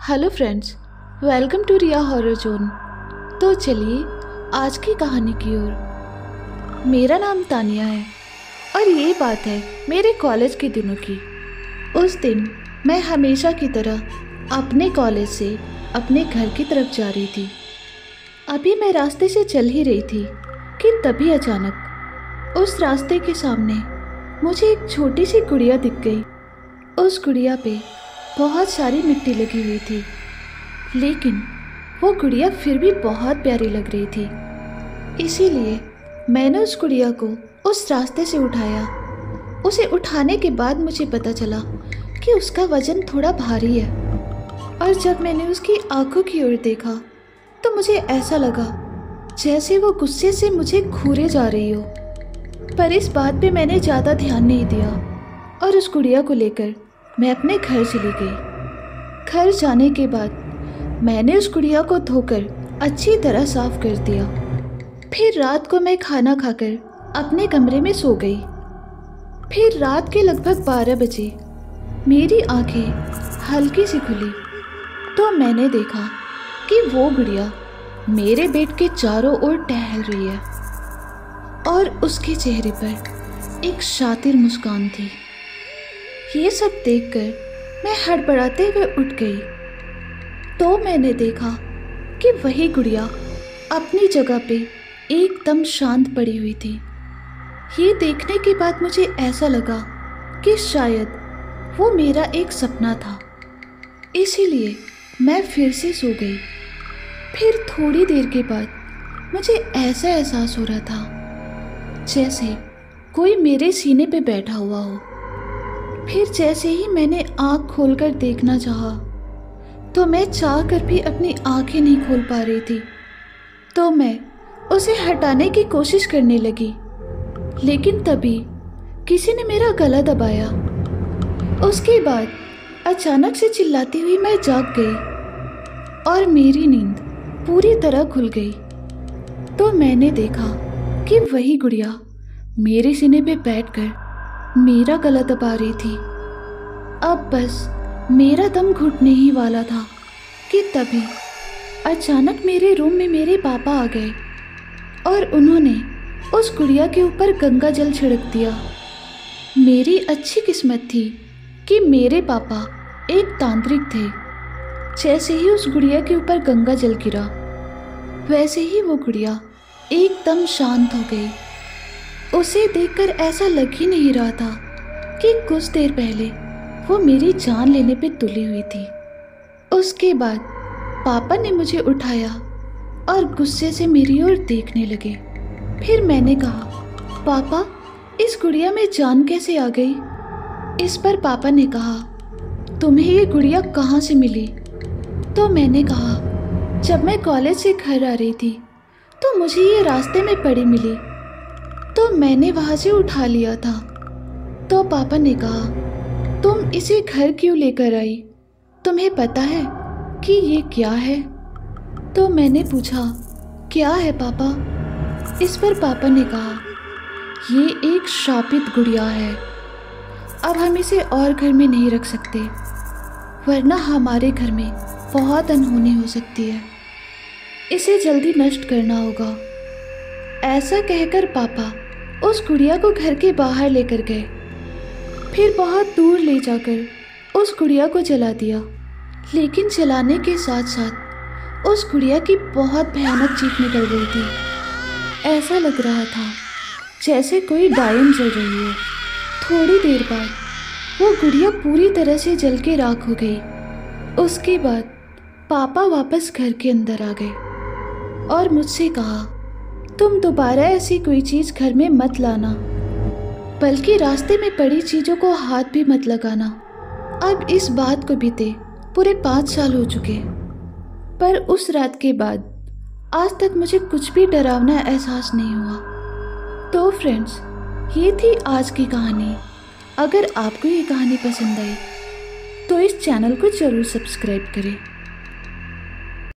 Hello friends, welcome to Riya horror zone. तो चलिए आज की कहानी की ओर। मेरा नाम तानिया है और ये बात है मेरे कॉलेज के दिनों की। उस दिन मैं हमेशा की तरह अपने कॉलेज से अपने घर की तरफ जा रही थी। अभी मैं रास्ते से चल ही रही थी कि तभी अचानक उस रास्ते के सामने मुझे एक छोटी सी गुड़िया दिख गई। उस गुड़िया पे बहुत सारी मिट्टी लगी हुई थी, लेकिन वो गुड़िया फिर भी बहुत प्यारी लग रही थी। इसीलिए मैंने उस गुड़िया को उस रास्ते से उठाया। उसे उठाने के बाद मुझे पता चला कि उसका वजन थोड़ा भारी है, और जब मैंने उसकी आंखों की ओर देखा तो मुझे ऐसा लगा जैसे वो गुस्से से मुझे घूरे जा रही हो। पर इस बात पे मैंने ज़्यादा ध्यान नहीं दिया और उस गुड़िया को लेकर मैं अपने घर चली गई। घर जाने के बाद मैंने उस गुड़िया को धोकर अच्छी तरह साफ कर दिया। फिर रात को मैं खाना खाकर अपने कमरे में सो गई। फिर रात के लगभग 12 बजे मेरी आंखें हल्की सी खुली तो मैंने देखा कि वो गुड़िया मेरे बेड के चारों ओर टहल रही है और उसके चेहरे पर एक शातिर मुस्कान थी। ये सब देखकर मैं हड़बड़ाते हुए उठ गई तो मैंने देखा कि वही गुड़िया अपनी जगह पे एकदम शांत पड़ी हुई थी। ये देखने के बाद मुझे ऐसा लगा कि शायद वो मेरा एक सपना था, इसीलिए मैं फिर से सो गई। फिर थोड़ी देर के बाद मुझे ऐसा एहसास हो रहा था जैसे कोई मेरे सीने पे बैठा हुआ हो। फिर जैसे ही मैंने आँख खोलकर देखना चाहा तो मैं चाह कर भी अपनी आँखें नहीं खोल पा रही थी। तो मैं उसे हटाने की कोशिश करने लगी, लेकिन तभी किसी ने मेरा गला दबाया। उसके बाद अचानक से चिल्लाती हुई मैं जाग गई और मेरी नींद पूरी तरह खुल गई। तो मैंने देखा कि वही गुड़िया मेरे सीने पे बैठकर मेरा गला दबा रही थी। अब बस मेरा दम घुटने ही वाला था कि तभी अचानक मेरे रूम में मेरे पापा आ गए और उन्होंने उस गुड़िया के ऊपर गंगा जल छिड़क दिया। मेरी अच्छी किस्मत थी कि मेरे पापा एक तांत्रिक थे। जैसे ही उस गुड़िया के ऊपर गंगा जल गिरा, वैसे ही वो गुड़िया एकदम शांत हो गई। उसे देखकर ऐसा लग ही नहीं रहा था कि कुछ देर पहले वो मेरी जान लेने पे तुली हुई थी। उसके बाद पापा ने मुझे उठाया और गुस्से से मेरी ओर देखने लगे। फिर मैंने कहा, पापा इस गुड़िया में जान कैसे आ गई? इस पर पापा ने कहा, तुम्हें ये गुड़िया कहाँ से मिली? तो मैंने कहा, जब मैं कॉलेज से घर आ रही थी तो मुझे ये रास्ते में पड़ी मिली, तो मैंने वहाँ से उठा लिया था। तो पापा ने कहा, तुम इसे घर क्यों लेकर आई? तुम्हें पता है कि ये क्या है? तो मैंने पूछा, क्या है पापा? इस पर पापा ने कहा, ये एक शापित गुड़िया है। अब हम इसे और घर में नहीं रख सकते, वरना हमारे घर में बहुत अनहोनी हो सकती है। इसे जल्दी नष्ट करना होगा। ऐसा कहकर पापा उस गुड़िया को घर के बाहर लेकर गए। फिर बहुत दूर ले जाकर उस गुड़िया को जला दिया, लेकिन जलाने के साथ साथ उस गुड़िया की बहुत भयानक चीख निकल रही थी। ऐसा लग रहा था जैसे कोई डायन जल रही है। थोड़ी देर बाद वो गुड़िया पूरी तरह से जल के राख हो गई। उसके बाद पापा वापस घर के अंदर आ गए और मुझसे कहा, तुम दोबारा ऐसी कोई चीज़ घर में मत लाना, बल्कि रास्ते में पड़ी चीज़ों को हाथ भी मत लगाना। अब इस बात को बीते पूरे 5 साल हो चुके, पर उस रात के बाद आज तक मुझे कुछ भी डरावना एहसास नहीं हुआ। तो फ्रेंड्स, ये थी आज की कहानी। अगर आपको ये कहानी पसंद आई तो इस चैनल को ज़रूर सब्सक्राइब करें।